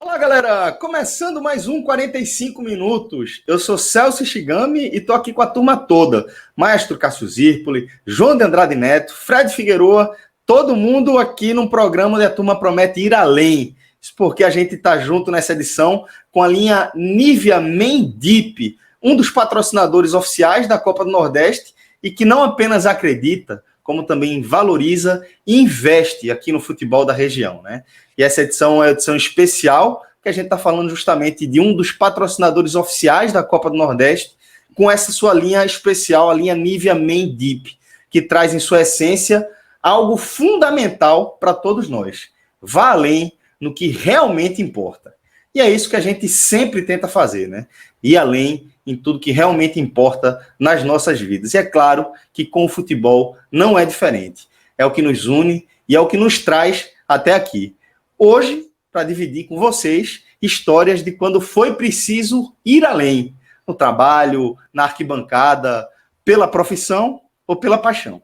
Olá, galera! Começando mais um 45 minutos. Eu sou Celso Shigami e tô aqui com a turma toda. Maestro Cássio Zirpoli, João de Andrade Neto, Fred Figueroa, todo mundo aqui num programa onde a turma promete ir além. Isso porque a gente tá junto nessa edição com a linha Nivea Men Deep, um dos patrocinadores oficiais da Copa do Nordeste e que não apenas acredita, como também valoriza e investe aqui no futebol da região, né? E essa edição é uma edição especial, que a gente está falando justamente de um dos patrocinadores oficiais da Copa do Nordeste, com essa sua linha especial, a linha Nivea Men Deep, que traz em sua essência algo fundamental para todos nós. Vá além no que realmente importa. E é isso que a gente sempre tenta fazer, né? Ir além em tudo que realmente importa nas nossas vidas. E é claro que com o futebol não é diferente. É o que nos une e é o que nos traz até aqui. Hoje, para dividir com vocês histórias de quando foi preciso ir além, no trabalho, na arquibancada, pela profissão ou pela paixão.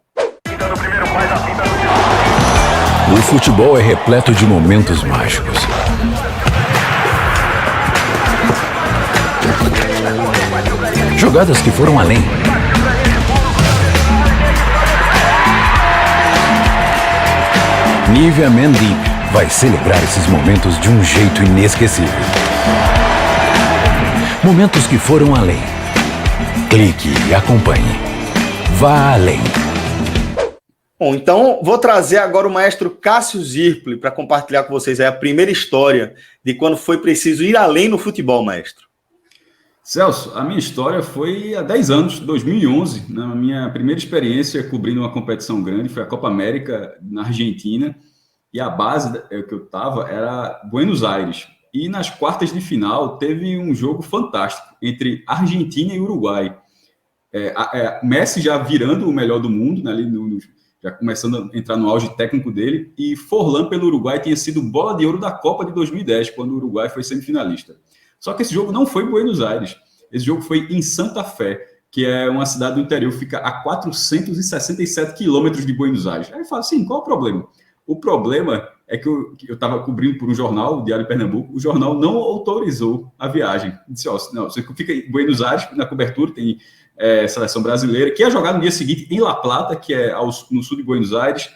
O futebol é repleto de momentos mágicos. Jogadas que foram além. Nivea Men Deep vai celebrar esses momentos de um jeito inesquecível. Momentos que foram além. Clique e acompanhe. Vá além. Bom, então vou trazer agora o maestro Cássio Zirpoli para compartilhar com vocês a primeira história de quando foi preciso ir além no futebol, maestro. Celso, a minha história foi há 10 anos, 2011, na minha primeira experiência cobrindo uma competição grande, foi a Copa América na Argentina, e a base que eu estava era Buenos Aires. E nas quartas de final teve um jogo fantástico entre Argentina e Uruguai. Messi já virando o melhor do mundo, né, já começando a entrar no auge técnico dele, e Forlán pelo Uruguai tinha sido bola de ouro da Copa de 2010, quando o Uruguai foi semifinalista. Só que esse jogo não foi em Buenos Aires, esse jogo foi em Santa Fé, que é uma cidade do interior, fica a 467 quilômetros de Buenos Aires. Aí eu falo assim, qual é o problema? O problema é que eu estava cobrindo por um jornal, o Diário de Pernambuco, o jornal não autorizou a viagem. Disse, não, você fica em Buenos Aires, na cobertura tem seleção brasileira, que ia jogar no dia seguinte em La Plata, que é no sul de Buenos Aires.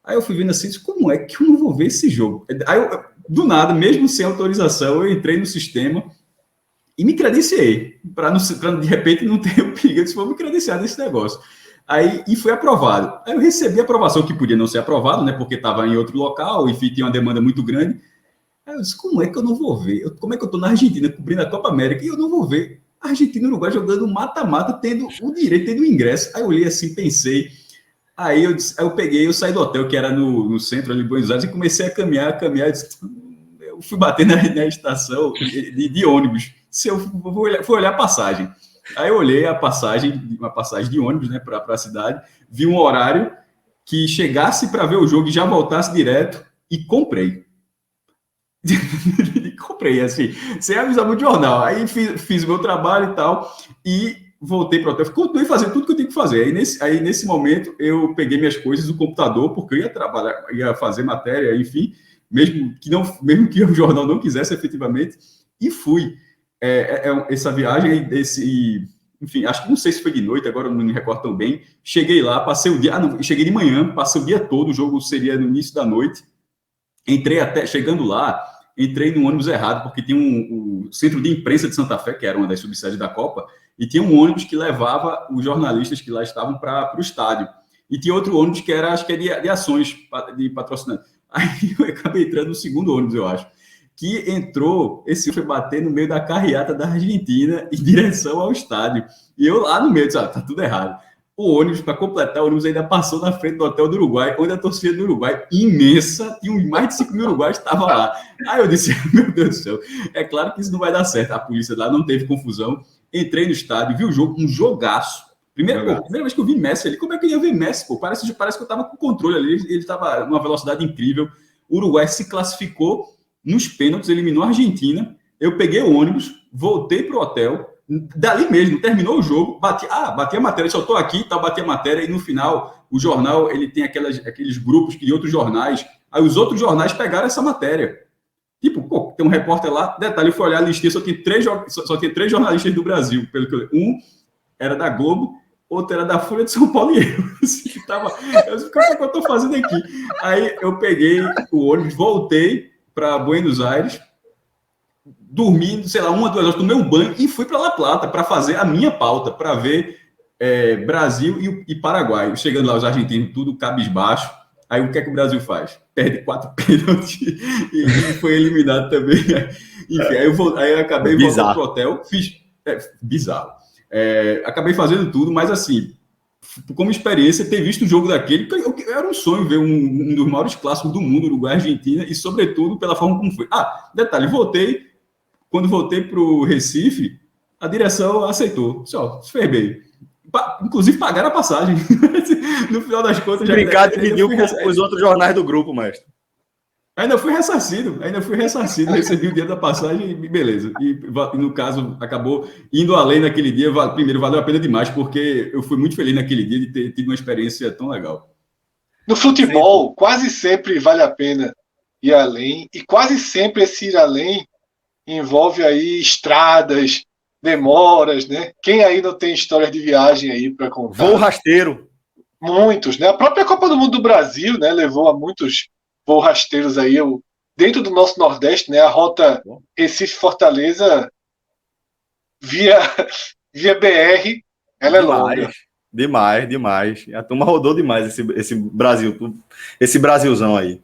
Aí eu fui vendo assim, como é que eu não vou ver esse jogo? Aí do nada, mesmo sem autorização, eu entrei no sistema e me credenciei, para de repente não ter o perigo. Eu disse, vou me credenciar nesse negócio. E foi aprovado. Aí eu recebi a aprovação, que podia não ser aprovado, né, porque estava em outro local, enfim, tinha uma demanda muito grande. Aí eu disse, como é que eu não vou ver? Como é que eu estou na Argentina, cobrindo a Copa América, e eu não vou ver a Argentina e o Uruguai jogando mata-mata, tendo o direito, tendo o ingresso. Aí eu olhei assim, pensei... Aí eu saí do hotel, que era no centro ali de Buenos Aires, e comecei a caminhar, eu fui bater na estação de ônibus. Se eu fui olhar a passagem. Aí eu olhei uma passagem de ônibus, né, para a cidade, vi um horário que chegasse para ver o jogo e já voltasse direto, e comprei. Comprei, assim, sem avisar no jornal. Aí fiz o meu trabalho e tal, e voltei para o hotel, continuei fazendo tudo que eu tinha que fazer. Aí, nesse momento, eu peguei minhas coisas do computador, porque eu ia trabalhar, ia fazer matéria, enfim, mesmo que o jornal não quisesse efetivamente, e fui. Essa viagem, enfim, acho que não sei se foi de noite, agora eu não me recordo tão bem. Cheguei lá, passei o dia, cheguei de manhã, passei o dia todo, o jogo seria no início da noite. Chegando lá, entrei no ônibus errado, porque tinha o Centro de Imprensa de Santa Fé, que era uma das subsedes da Copa, e tinha um ônibus que levava os jornalistas que lá estavam para o estádio. E tinha outro ônibus que era, acho que de ações, de patrocinante. Aí eu acabei entrando no segundo ônibus, eu acho. Que entrou, esse foi bater no meio da carreata da Argentina em direção ao estádio. E eu lá no meio, disse, tá tudo errado. O ônibus, para completar, o ônibus ainda passou na frente do hotel do Uruguai, onde a torcida do Uruguai, imensa, tinha mais de 5 mil uruguaios que estavam lá. Aí eu disse, meu Deus do céu, é claro que isso não vai dar certo. A polícia lá não teve confusão. Entrei no estádio, vi o jogo, um jogaço. Primeira vez que eu vi Messi ali, como é que eu ia ver Messi? Pô? Parece que eu estava com controle ali, ele estava numa velocidade incrível. O Uruguai se classificou nos pênaltis, eliminou a Argentina. Eu peguei o ônibus, voltei para o hotel, dali mesmo, terminou o jogo, bati a matéria, só estou aqui, tá, bati a matéria, e no final, o jornal, ele tem aqueles grupos de outros jornais, aí os outros jornais pegaram essa matéria. Tipo, pô, tem um repórter lá. Detalhe, eu fui olhar a listinha, só tinha três jornalistas do Brasil, pelo que eu li. Um era da Globo, outro era da Folha de São Paulo e eu. Eu disse, o que é que eu estou fazendo aqui? Aí eu peguei o ônibus, voltei para Buenos Aires, dormi, sei lá, 1 ou 2 horas, tomei um banho e fui para La Plata para fazer a minha pauta, para ver Brasil e Paraguai. Chegando lá, os argentinos, tudo cabisbaixo. Aí o que é que o Brasil faz? Perde 4 pênaltis e foi eliminado também. Enfim, aí eu acabei voltando pro hotel, fiz... bizarro. Acabei fazendo tudo, mas assim, como experiência, ter visto o jogo daquele, era um sonho ver um dos maiores clássicos do mundo, Uruguai e Argentina, e sobretudo pela forma como foi. Detalhe, quando voltei pro Recife, a direção aceitou. Só, se fez bem. Inclusive pagaram a passagem. No final das contas, já dividiu com os outros jornais do grupo, mestre. Ainda fui ressarcido, recebi o dinheiro da passagem e beleza. E no caso, acabou indo além naquele dia. Primeiro, valeu a pena demais, porque eu fui muito feliz naquele dia de ter tido uma experiência tão legal. No futebol, quase sempre vale a pena ir além, e quase sempre esse ir além envolve aí estradas, demoras, né? Quem aí não tem histórias de viagem aí para contar? Voo rasteiro. Muitos, né? A própria Copa do Mundo do Brasil, né, levou a muitos voos rasteiros aí. Dentro do nosso Nordeste, né, a rota Recife-Fortaleza via BR, ela é longa. Demais. A turma rodou demais esse Brasilzão aí.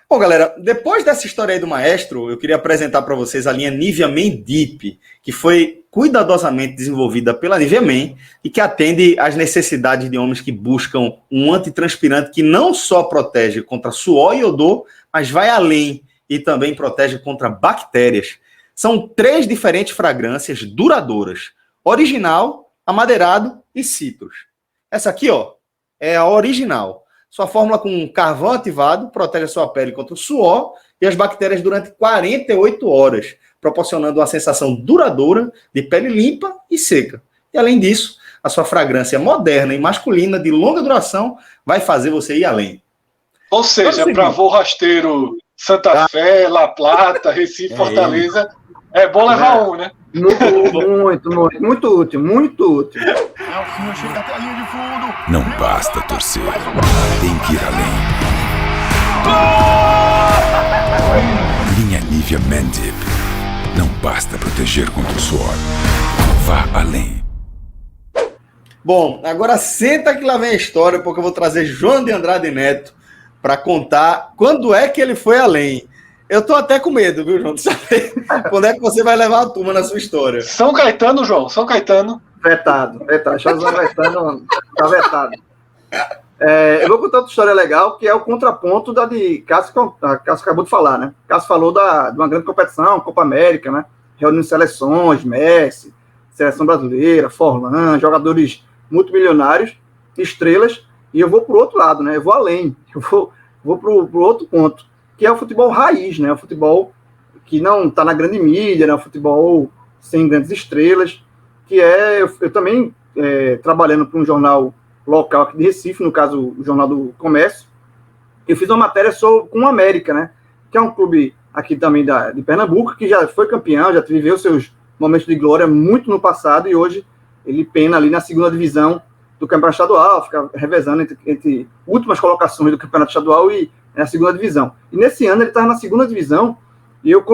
Bom, galera, depois dessa história aí do maestro, eu queria apresentar para vocês a linha Nivea Men Deep, que foi cuidadosamente desenvolvida pela Nivea Men e que atende às necessidades de homens que buscam um antitranspirante que não só protege contra suor e odor, mas vai além e também protege contra bactérias. São 3 diferentes fragrâncias duradouras: original, amadeirado e citrus. Essa aqui, ó, é a original. Sua fórmula com carvão ativado protege a sua pele contra o suor e as bactérias durante 48 horas, proporcionando uma sensação duradoura de pele limpa e seca. E além disso, a sua fragrância moderna e masculina de longa duração vai fazer você ir além. Ou seja, para voo rasteiro Santa Fé, La Plata, Recife, Fortaleza, é bom levar um, né? Muito útil. Não basta torcer, tem que ir além. Linha Nivea Men Deep. Não basta proteger contra o suor. Vá além. Bom, agora senta que lá vem a história, porque eu vou trazer João de Andrade Neto para contar quando é que ele foi além. Eu tô até com medo, viu, João? De saber quando é que você vai levar a turma na sua história. São Caetano, João, São Caetano. Vetado. José Caetano tá vetado. Eu vou contar outra história legal, que é o contraponto da de Cássio, que a Cássio acabou de falar, né? Cássio falou de uma grande competição, Copa América, né? Reunindo seleções, Messi, seleção brasileira, Forlan, jogadores multimilionários, estrelas, e eu vou pro outro lado, né? Eu vou além, eu vou pro outro ponto, que é o futebol raiz, né? O futebol que não está na grande mídia, né? O futebol sem grandes estrelas, que eu também trabalhando para um jornal local aqui de Recife, no caso o Jornal do Comércio, eu fiz uma matéria com o América, né? Que é um clube aqui também de Pernambuco, que já foi campeão, já viveu seus momentos de glória muito no passado, e hoje ele pena ali na 2ª divisão do Campeonato Estadual, fica revezando entre últimas colocações do Campeonato Estadual e a 2ª divisão. E nesse ano ele estava na 2ª divisão, e eu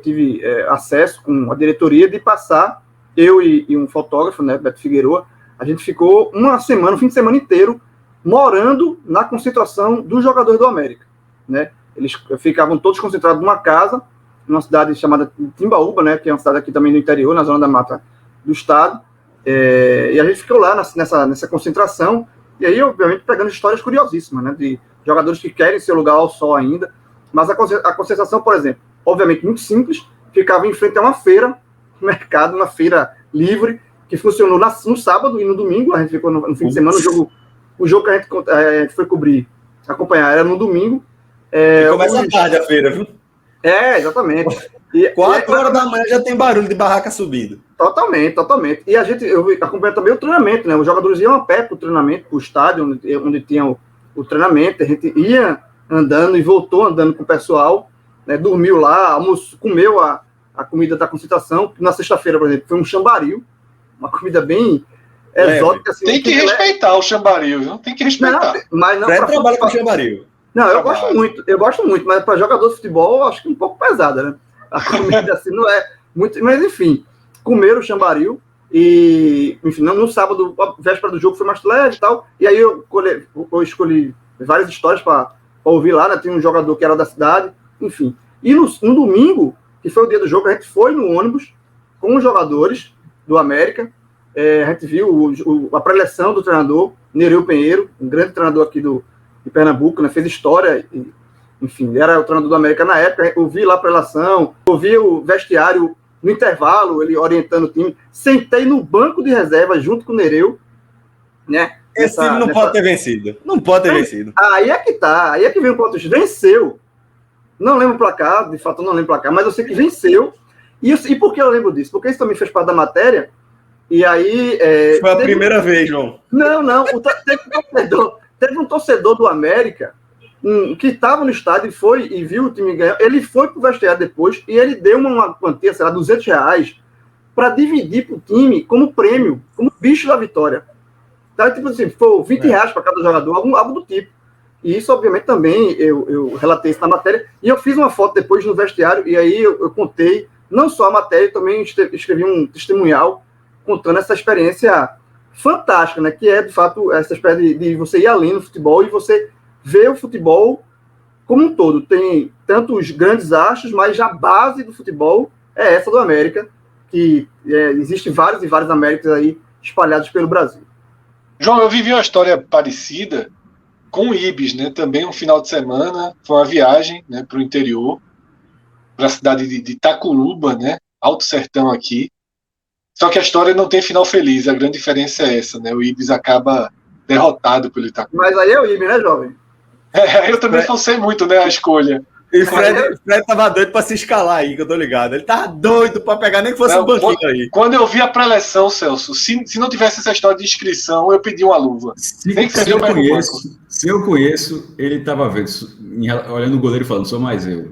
tive acesso com a diretoria de passar, eu e um fotógrafo, né, Beto Figueroa, a gente ficou um fim de semana inteiro, morando na concentração dos jogadores do América, né? Eles ficavam todos concentrados numa casa, numa cidade chamada Timbaúba, né, que é uma cidade aqui também no interior, na zona da mata do estado, e a gente ficou lá nessa concentração, e aí, obviamente, pegando histórias curiosíssimas, né, de jogadores que querem seu lugar ao sol ainda, mas a concentração, por exemplo, obviamente muito simples, ficava em frente a uma feira, um mercado, uma feira livre, que funcionou no sábado e no domingo. A gente ficou no fim de semana, o jogo que a gente foi acompanhar era no domingo. Começa tarde a feira, viu? Exatamente. 4 horas da manhã já tem barulho de barraca subindo. Totalmente. E eu acompanhei também o treinamento, né? Os jogadores iam a pé para o treinamento, para o estádio, onde tinha o treinamento. A gente ia andando e voltou andando com o pessoal. né, dormiu lá, comeu a comida da concentração. Na sexta-feira, por exemplo, foi um chambaril, uma comida bem exótica. Assim, tem que respeitar o chambaril, viu? Tem que respeitar. Mas não Fred trabalha com chambaril. Não, eu gosto muito, mas para jogador de futebol, acho que um pouco pesada, né? A comida assim não é muito. Mas enfim, comeram o chambaril e, enfim, no sábado, a véspera do jogo foi mais leve e tal. E aí eu escolhi várias histórias para ouvir lá, né? Tinha um jogador que era da cidade, enfim. E no domingo, que foi o dia do jogo, a gente foi no ônibus com os jogadores do América. A gente viu a preleção do treinador, Nereu Pinheiro, um grande treinador aqui de Pernambuco, né? Fez história, enfim, era o treinador do América na época. Eu vi lá a prelação, eu vi o vestiário no intervalo, ele orientando o time. Sentei no banco de reserva junto com o Nereu, né? Esse time não pode ter vencido. Não pode ter vencido. Aí é que tá. Aí é que vem o ponto. Venceu. Não lembro o placar, de fato eu não lembro o placar, mas eu sei que venceu. E por que eu lembro disso? Porque isso também fez parte da matéria. E aí... Foi a primeira vez, João. Não. Teve um torcedor do América que estava no estádio e viu o time ganhar. Ele foi pro vestiário depois e ele deu uma quantia, sei lá, R$200 para dividir pro time como prêmio, como bicho da vitória. Então, tipo assim, foi R$20 para cada jogador, algo do tipo. E isso, obviamente, também eu relatei isso na matéria. E eu fiz uma foto depois no vestiário, e aí eu contei, não só a matéria, também escrevi um testemunhal contando essa experiência fantástica, né? Que é, de fato, essa espécie de você ir além no futebol e você ver o futebol como um todo. Tem tantos grandes astros, mas a base do futebol é essa do América, que existe vários e vários Américas aí espalhados pelo Brasil. João, eu vivi uma história parecida com o Ibis, né? Também um final de semana, foi uma viagem, né, para o interior, para a cidade de Itacuruba, né? Alto Sertão aqui. Só que a história não tem final feliz, a grande diferença é essa, né? O Ibis acaba derrotado pelo Itacuruba. Mas aí é o Ibis, né, jovem? Eu também forcei muito, né, a escolha. E o Fred tava doido pra se escalar aí, que eu tô ligado. Ele tava doido pra pegar nem que fosse um banquinho aí. Quando eu vi a pré-eleção, Celso, se não tivesse essa história de inscrição, eu pedi uma luva. Se eu conheço, ele tava vendo, olhando o goleiro e falando, sou mais eu.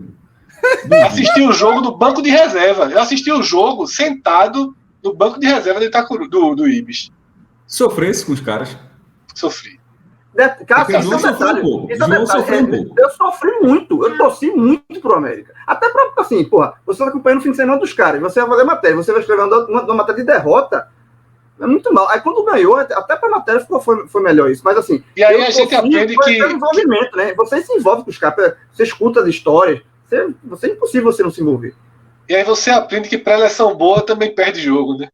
Assisti o jogo no banco de reserva. Eu assisti o jogo sentado no banco de reserva do Ibis. Sofresse com os caras. Sofri. Cássio, João sofreu um pouco. Eu sofri muito, eu torci muito pro América. Até pra, assim, porra, você tá acompanhando o fim de semana dos caras, você vai fazer matéria, você vai escrever uma matéria de derrota, é muito mal. Aí quando ganhou, até pra matéria foi melhor isso, mas assim... E aí a gente aprende que... envolvimento, né? Você se envolve com os caras, você escuta as histórias, é impossível você não se envolver. E aí você aprende que pré-eleção boa também perde jogo, né?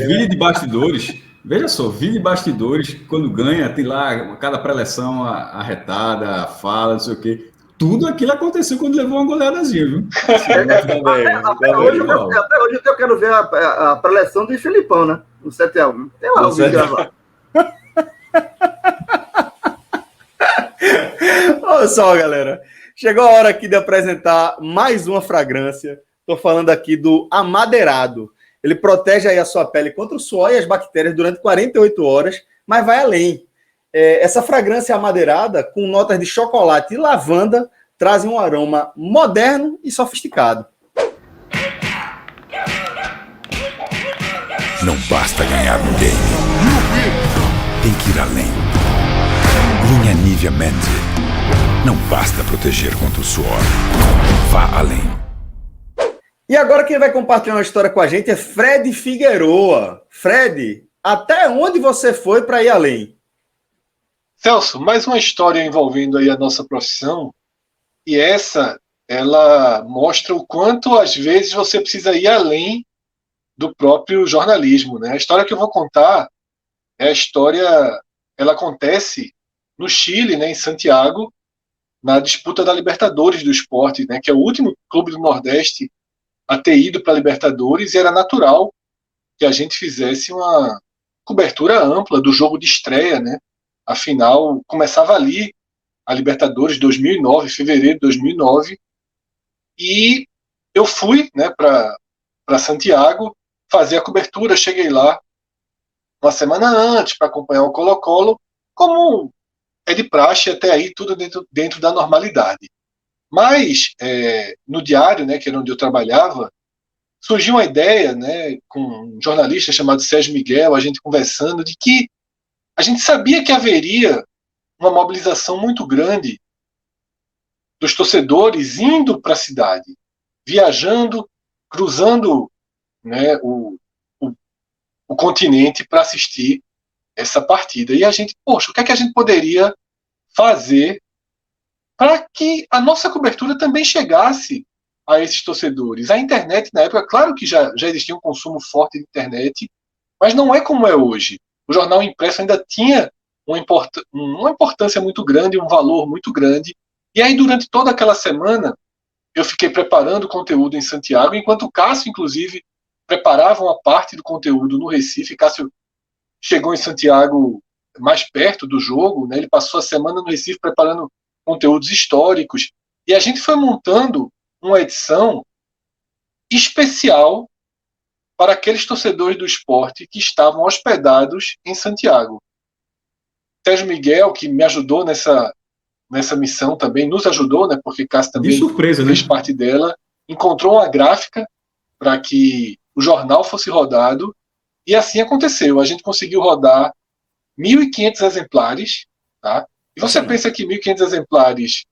Vídeo de bastidores... Veja só, vídeo de bastidores, quando ganha, tem lá cada pré-eleção arretada, fala, não sei o quê. Tudo aquilo aconteceu quando levou uma goleadazinha, viu? Até hoje eu quero ver a pré-eleção do Filipão, né? No 7x1. Tem lá o vídeo gravado. Olha só, galera. Chegou a hora aqui de apresentar mais uma fragrância. Estou falando aqui do Amadeirado. Ele protege aí a sua pele contra o suor e as bactérias durante 48 horas, mas vai além. Essa fragrância amadeirada, com notas de chocolate e lavanda, trazem um aroma moderno e sofisticado. Não basta ganhar no game. Tem que ir além. Linha Nivea Men. Não basta proteger contra o suor. Vá além. E agora quem vai compartilhar uma história com a gente é Fred Figueroa. Fred, até onde você foi para ir além? Celso, mais uma história envolvendo aí a nossa profissão, e ela mostra o quanto às vezes você precisa ir além do próprio jornalismo, né? A história que eu vou contar ela acontece no Chile, né, em Santiago, na disputa da Libertadores do esporte, né, que é o último clube do Nordeste a ter ido para a Libertadores, e era natural que a gente fizesse uma cobertura ampla do jogo de estreia, né? Afinal, começava ali a Libertadores 2009, fevereiro de 2009, e eu fui, né, para Santiago fazer a cobertura. Cheguei lá uma semana antes para acompanhar o Colo-Colo, como é de praxe, até aí tudo dentro da normalidade. Mas, no diário, né, que era onde eu trabalhava, surgiu uma ideia, né, com um jornalista chamado Sérgio Miguel, a gente conversando, de que a gente sabia que haveria uma mobilização muito grande dos torcedores indo para a cidade, viajando, cruzando, né, o continente para assistir essa partida. E a gente, poxa, o que é que a gente poderia fazer para que a nossa cobertura também chegasse a esses torcedores? A internet, na época, claro que já existia um consumo forte de internet, mas não é como é hoje. O jornal impresso ainda tinha uma importância muito grande, um valor muito grande. E aí, durante toda aquela semana, eu fiquei preparando conteúdo em Santiago, enquanto o Cássio, inclusive, preparava uma parte do conteúdo no Recife. Cássio chegou em Santiago mais perto do jogo, né? Ele passou a semana no Recife preparando conteúdos históricos, e a gente foi montando uma edição especial para aqueles torcedores do esporte que estavam hospedados em Santiago. Sérgio Miguel, que me ajudou nessa missão também, nos ajudou, né, porque Cássio também fez parte dela, encontrou uma gráfica para que o jornal fosse rodado, e assim aconteceu. A gente conseguiu rodar 1.500 exemplares, tá? E você pensa que 1.500 exemplares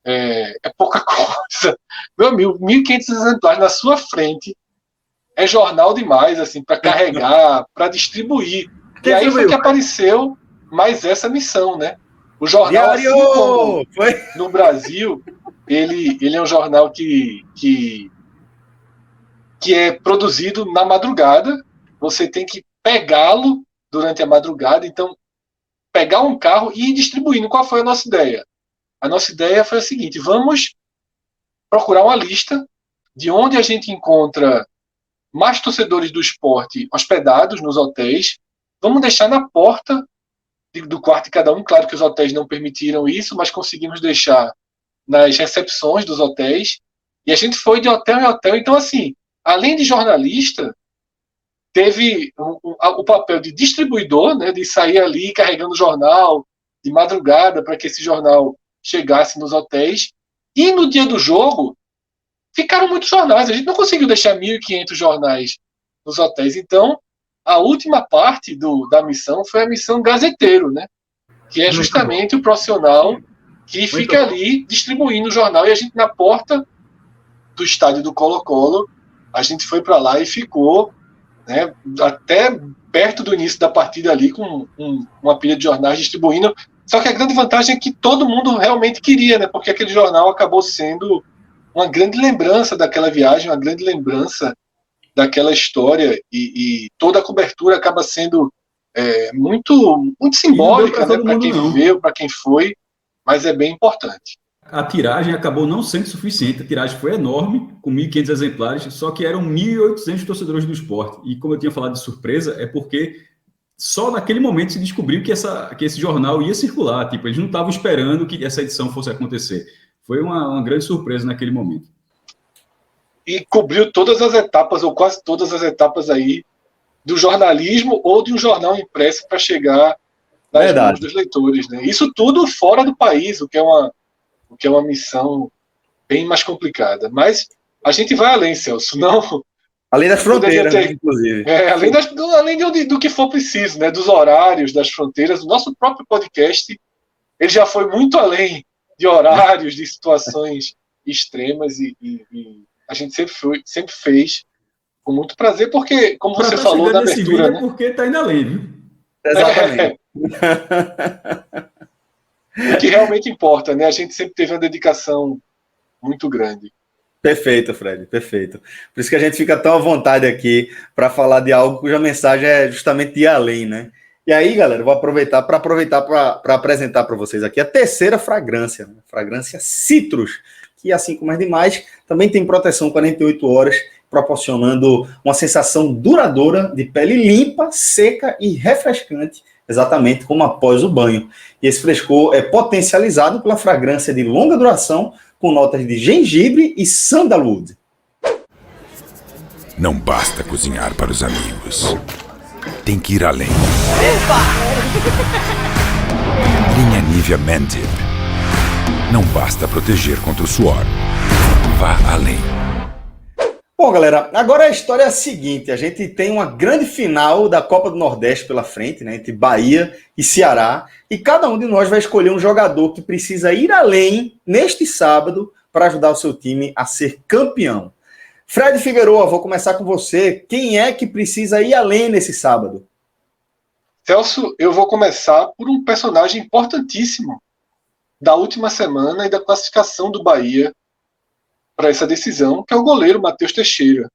é pouca coisa. Meu amigo, 1.500 exemplares na sua frente é jornal demais, assim, para carregar, para distribuir. E aí foi que apareceu mais essa missão, né? O jornal, assim como no Brasil, ele é um jornal que é produzido na madrugada. Você tem que pegá-lo durante a madrugada. Então, pegar um carro e ir distribuindo. Qual foi a nossa ideia? A nossa ideia foi a seguinte: vamos procurar uma lista de onde a gente encontra mais torcedores do esporte hospedados nos hotéis. Vamos deixar na porta do quarto de cada um. Claro que os hotéis não permitiram isso, mas conseguimos deixar nas recepções dos hotéis. E a gente foi de hotel em hotel. Então, assim, além de jornalista, teve o papel de distribuidor, né, de sair ali carregando jornal de madrugada para que esse jornal chegasse nos hotéis. E no dia do jogo, ficaram muitos jornais. A gente não conseguiu deixar 1.500 jornais nos hotéis. Então, a última parte da missão foi a missão gazeteiro, né? Que é justamente o profissional que fica ali distribuindo o jornal. E a gente, na porta do estádio do Colo-Colo, a gente foi para lá e ficou, né, até perto do início da partida ali, com uma pilha de jornais distribuindo. Só que a grande vantagem é que todo mundo realmente queria, né? Porque aquele jornal acabou sendo uma grande lembrança daquela viagem, uma grande lembrança daquela história, e toda a cobertura acaba sendo muito, muito simbólica, né, para quem viveu, para quem foi, mas é bem importante. A tiragem acabou não sendo suficiente, a tiragem foi enorme, com 1.500 exemplares, só que eram 1.800 torcedores do esporte. E como eu tinha falado de surpresa, é porque só naquele momento se descobriu que esse jornal ia circular. Tipo, eles não estavam esperando que essa edição fosse acontecer. Foi uma grande surpresa naquele momento. E cobriu todas as etapas, ou quase todas as etapas aí, do jornalismo ou de um jornal impresso para chegar nas mãos dos leitores, né? Isso tudo fora do país, o que é uma missão bem mais complicada. Mas a gente vai além, Celso. Não, além das fronteiras, inclusive. Além do que for preciso, né? Dos horários, das fronteiras. O nosso próprio podcast, ele já foi muito além de horários, de situações extremas, e a gente sempre fez com muito prazer, porque, como você falou na abertura, né? Porque está indo além, viu? Exatamente. O que realmente importa, né? A gente sempre teve uma dedicação muito grande. Perfeito, Fred, perfeito. Por isso que a gente fica tão à vontade aqui para falar de algo cuja mensagem é justamente ir além, né? E aí, galera, eu vou aproveitar para apresentar para vocês aqui a terceira fragrância, né? Fragrância Citrus, que, assim como as demais, também tem proteção 48 horas, proporcionando uma sensação duradoura de pele limpa, seca e refrescante, exatamente como após o banho. E esse frescor é potencializado pela fragrância de longa duração, com notas de gengibre e sandalwood. Não basta cozinhar para os amigos. Tem que ir além. Linha Nivea Men Dip. Não basta proteger contra o suor. Vá além. Bom, galera, agora a história é a seguinte. A gente tem uma grande final da Copa do Nordeste pela frente, né, entre Bahia e Ceará. E cada um de nós vai escolher um jogador que precisa ir além neste sábado para ajudar o seu time a ser campeão. Fred Figueroa, vou começar com você. Quem é que precisa ir além nesse sábado? Celso, eu vou começar por um personagem importantíssimo da última semana e da classificação do Bahia para essa decisão, que é o goleiro Matheus Teixeira.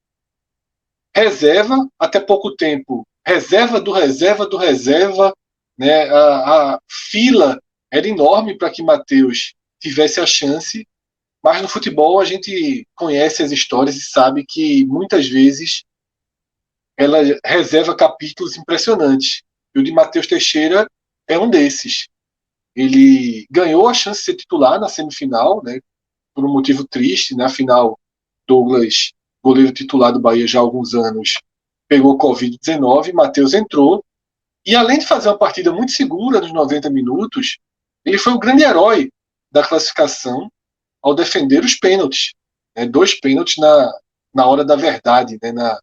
Reserva, até pouco tempo, reserva do reserva, né? A fila era enorme para que Matheus tivesse a chance, mas no futebol a gente conhece as histórias e sabe que muitas vezes ela reserva capítulos impressionantes. E o de Matheus Teixeira é um desses. Ele ganhou a chance de ser titular na semifinal, né? Por um motivo triste, né? Afinal, Douglas, goleiro titular do Bahia já há alguns anos, pegou Covid-19, Matheus entrou, e além de fazer uma partida muito segura nos 90 minutos, ele foi o grande herói da classificação ao defender os pênaltis, né? 2 pênaltis na hora da verdade, né?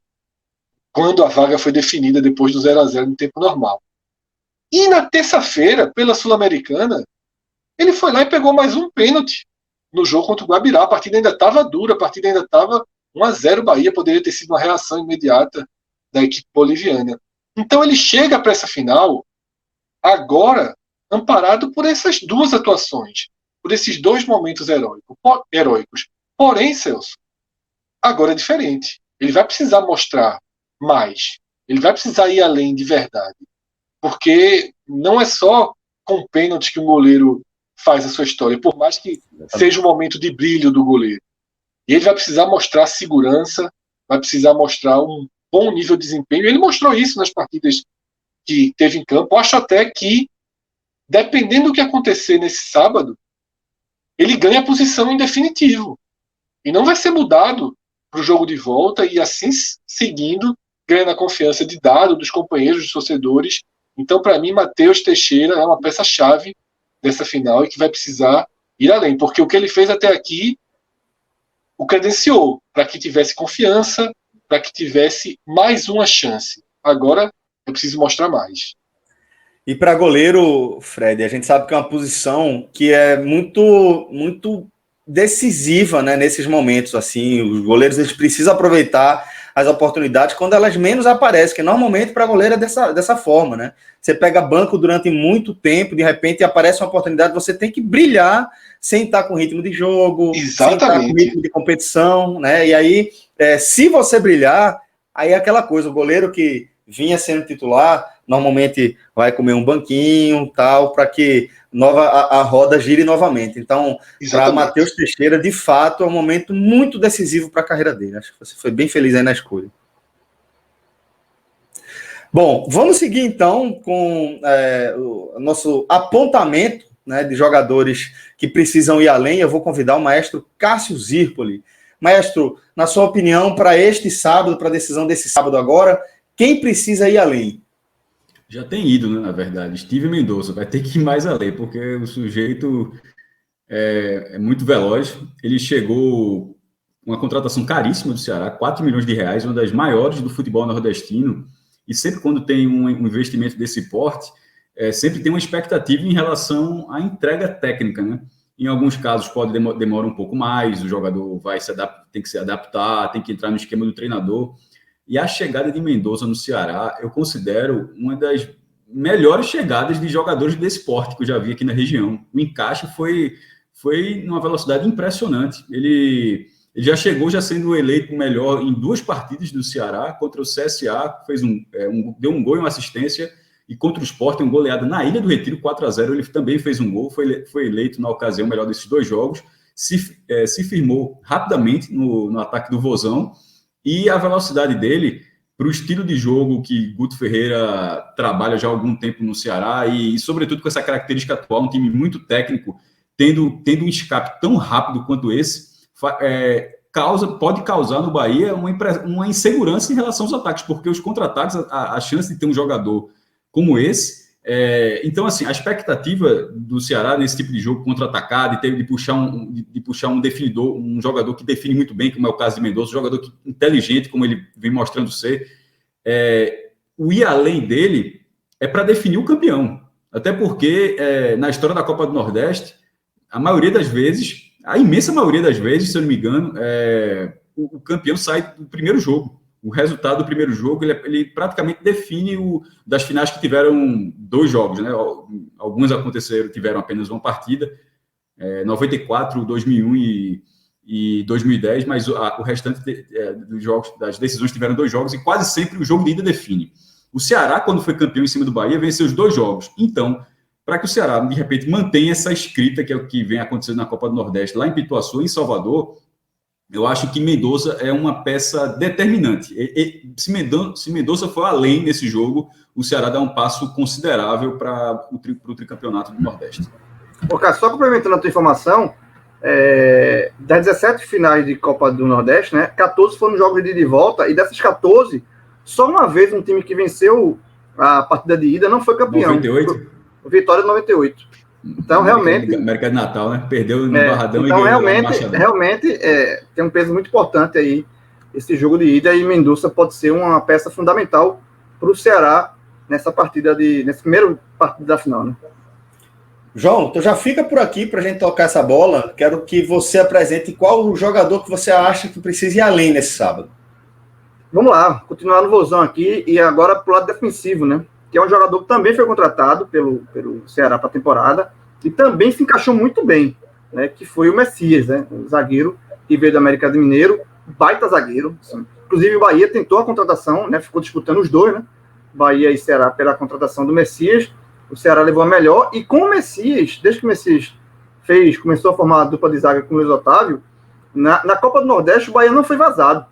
Quando a vaga foi definida depois do 0-0 no tempo normal. E na terça-feira, pela Sul-Americana, ele foi lá e pegou mais um pênalti no jogo contra o Guabirá. A partida ainda estava dura, a partida ainda estava 1-0 Bahia, poderia ter sido uma reação imediata da equipe boliviana. Então ele chega para essa final agora amparado por essas 2 atuações, por esses 2 momentos heróicos. Porém, Celso, agora é diferente. Ele vai precisar mostrar mais. Ele vai precisar ir além de verdade. Porque não é só com pênalti que um goleiro faz a sua história, por mais que seja um momento de brilho do goleiro. E ele vai precisar mostrar segurança, vai precisar mostrar um bom nível de desempenho. Ele mostrou isso nas partidas que teve em campo. Eu acho até que, dependendo do que acontecer nesse sábado, ele ganha a posição em definitivo. E não vai ser mudado para o jogo de volta e assim seguindo, ganhando a confiança de Dado, dos companheiros, dos torcedores. Então, para mim, Matheus Teixeira é uma peça-chave dessa final e que vai precisar ir além, porque o que ele fez até aqui o credenciou para que tivesse confiança, para que tivesse mais uma chance. Agora, eu preciso mostrar mais. E para goleiro, Fred, a gente sabe que é uma posição que é muito decisiva, né, nesses momentos. Assim, os goleiros eles precisam aproveitar as oportunidades quando elas menos aparecem, que normalmente para goleiro é dessa forma, né? Você pega banco durante muito tempo, de repente aparece uma oportunidade, você tem que brilhar sem estar com ritmo de jogo, sem estar com ritmo de competição, né? E aí, se você brilhar, aí é aquela coisa, o goleiro que vinha sendo titular, normalmente vai comer um banquinho, tal, para que a roda gire novamente. Então, para Matheus Teixeira, de fato, é um momento muito decisivo para a carreira dele. Acho que você foi bem feliz aí na escolha. Bom, vamos seguir então com o nosso apontamento, né, de jogadores que precisam ir além. Eu vou convidar o maestro Cássio Zirpoli. Maestro, na sua opinião, para este sábado, para a decisão desse sábado agora, quem precisa ir além? Já tem ido, né, na verdade. Steven Mendonça vai ter que ir mais além, porque o sujeito é muito veloz. Ele chegou com uma contratação caríssima do Ceará, 4 milhões de reais, uma das maiores do futebol nordestino. E sempre quando tem um investimento desse porte, sempre tem uma expectativa em relação à entrega técnica, né? Em alguns casos pode demorar um pouco mais, o jogador tem que se adaptar, tem que entrar no esquema do treinador. E a chegada de Mendonça no Ceará, eu considero uma das melhores chegadas de jogadores desse porte que eu já vi aqui na região. O encaixe foi numa velocidade impressionante. Ele já chegou sendo eleito o melhor em 2 partidas do Ceará, contra o CSA, deu um gol e uma assistência, e contra o Sport, uma goleada na Ilha do Retiro, 4-0, ele também fez um gol, foi eleito na ocasião o melhor desses 2 jogos, se firmou rapidamente no ataque do Vozão, e a velocidade dele, para o estilo de jogo que Guto Ferreira trabalha já há algum tempo no Ceará, e sobretudo com essa característica atual, um time muito técnico, tendo um escape tão rápido quanto esse, pode causar no Bahia uma insegurança em relação aos ataques, porque os contra-ataques, a chance de ter um jogador como esse Então, assim, a expectativa do Ceará nesse tipo de jogo contra-atacado, de puxar um definidor, um jogador que define muito bem, como é o caso de Mendonça, um jogador inteligente, como ele vem mostrando ser, o ir além dele é para definir o campeão. Até porque, na história da Copa do Nordeste, a maioria das vezes, a imensa maioria das vezes, se eu não me engano, o campeão sai do primeiro jogo. O resultado do primeiro jogo, ele praticamente define das finais que tiveram 2 jogos, né? Alguns tiveram apenas uma partida, 94, 2001 e 2010, mas o restante dos jogos, das decisões tiveram 2 jogos e quase sempre o jogo de ida define. O Ceará, quando foi campeão em cima do Bahia, venceu os 2 jogos. Então, para que o Ceará, de repente, mantenha essa escrita, que é o que vem acontecendo na Copa do Nordeste, lá em Pituaçu, em Salvador, eu acho que Mendonça é uma peça determinante. Se Mendonça for além nesse jogo, o Ceará dá um passo considerável para o tricampeonato do Nordeste. Cássio, só complementando a tua informação, das 17 finais de Copa do Nordeste, né, 14 foram jogos de ida e volta, e dessas 14, só uma vez um time que venceu a partida de ida não foi campeão. 98? Vitória de 98. Então, realmente... América de Natal, né? Perdeu no Barradão então, e ganhou realmente tem um peso muito importante aí esse jogo de ida, e Mendonça pode ser uma peça fundamental para o Ceará nesse primeiro partido da final, né? João, tu já fica por aqui para a gente tocar essa bola. Quero que você apresente qual o jogador que você acha que precisa ir além nesse sábado. Vamos lá, continuar no vozão aqui, e agora para o lado defensivo, né? Que é um jogador que também foi contratado pelo Ceará para a temporada e também se encaixou muito bem, né, que foi o Messias, né, o zagueiro que veio do América do Mineiro, baita zagueiro. Assim. Inclusive o Bahia tentou a contratação, né, ficou disputando os 2, né, Bahia e Ceará pela contratação do Messias. O Ceará levou a melhor, e com o Messias, desde que o Messias começou a formar a dupla de zaga com o Luiz Otávio, na Copa do Nordeste o Bahia não foi vazado,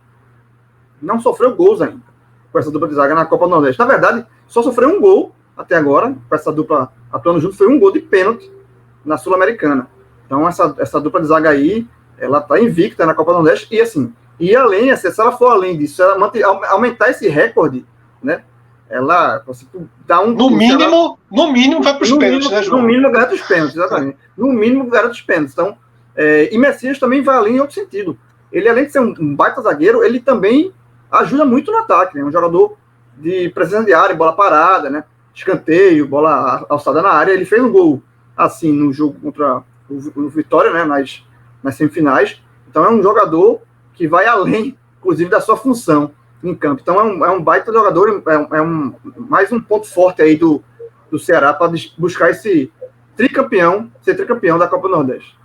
não sofreu gols ainda com essa dupla de zaga na Copa do Nordeste. Na verdade, só sofreu um gol até agora, com essa dupla atuando junto, foi um gol de pênalti na Sul-Americana. Então, essa dupla de zaga aí, ela está invicta na Copa do Nordeste, e assim, se ela for além disso, se ela aumentar esse recorde, né, ela dá um... No mínimo vai para os pênaltis, né, João? No mínimo garante os pênaltis, exatamente. No mínimo garante os pênaltis. Então, e Messias também vai além em outro sentido. Ele, além de ser um baita zagueiro, ele também ajuda muito no ataque, né? Um jogador de presença de área, bola parada, né? Escanteio, bola alçada na área. Ele fez um gol assim no jogo contra o Vitória, né? Nas semifinais. Então é um jogador que vai além, inclusive, da sua função em campo. Então é um baita jogador, mais um ponto forte aí do Ceará para buscar ser tricampeão da Copa do Nordeste.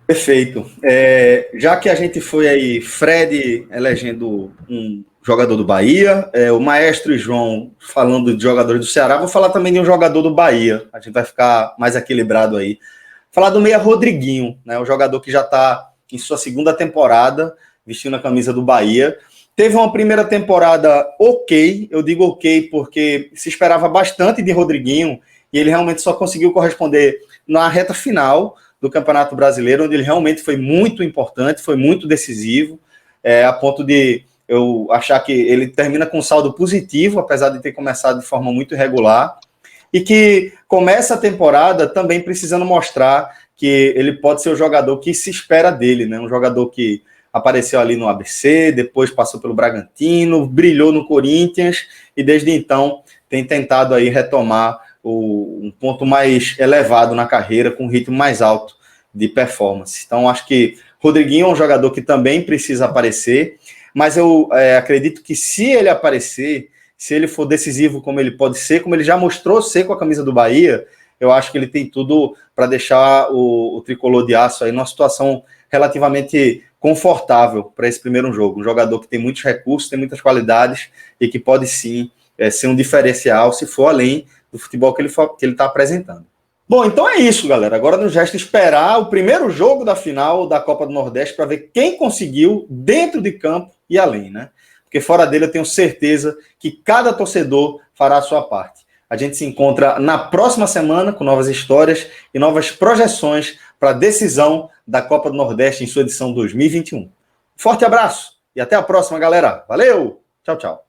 Perfeito. Já que a gente foi aí, Fred elegendo um jogador do Bahia, o Maestro e João falando de jogadores do Ceará, vou falar também de um jogador do Bahia, a gente vai ficar mais equilibrado aí. Falar do meia Rodriguinho, né, um jogador que já está em sua 2ª temporada, vestindo a camisa do Bahia. Teve uma primeira temporada ok, eu digo ok porque se esperava bastante de Rodriguinho, e ele realmente só conseguiu corresponder na reta final do Campeonato Brasileiro, onde ele realmente foi muito importante, foi muito decisivo, a ponto de eu achar que ele termina com um saldo positivo, apesar de ter começado de forma muito irregular, e que começa a temporada também precisando mostrar que ele pode ser o jogador que se espera dele, né? Um jogador que apareceu ali no ABC, depois passou pelo Bragantino, brilhou no Corinthians, e desde então tem tentado aí retomar um ponto mais elevado na carreira, com um ritmo mais alto de performance. Então, acho que Rodriguinho é um jogador que também precisa aparecer, mas eu acredito que se ele aparecer, se ele for decisivo como ele pode ser, como ele já mostrou ser com a camisa do Bahia, eu acho que ele tem tudo para deixar o tricolor de aço aí numa situação relativamente confortável para esse primeiro jogo. Um jogador que tem muitos recursos, tem muitas qualidades e que pode sim ser um diferencial se for além do futebol que ele está apresentando. Bom, então é isso, galera. Agora nos resta esperar o primeiro jogo da final da Copa do Nordeste para ver quem conseguiu, dentro de campo e além, né? Porque fora dele eu tenho certeza que cada torcedor fará a sua parte. A gente se encontra na próxima semana com novas histórias e novas projeções para a decisão da Copa do Nordeste em sua edição 2021. Forte abraço e até a próxima, galera. Valeu! Tchau, tchau.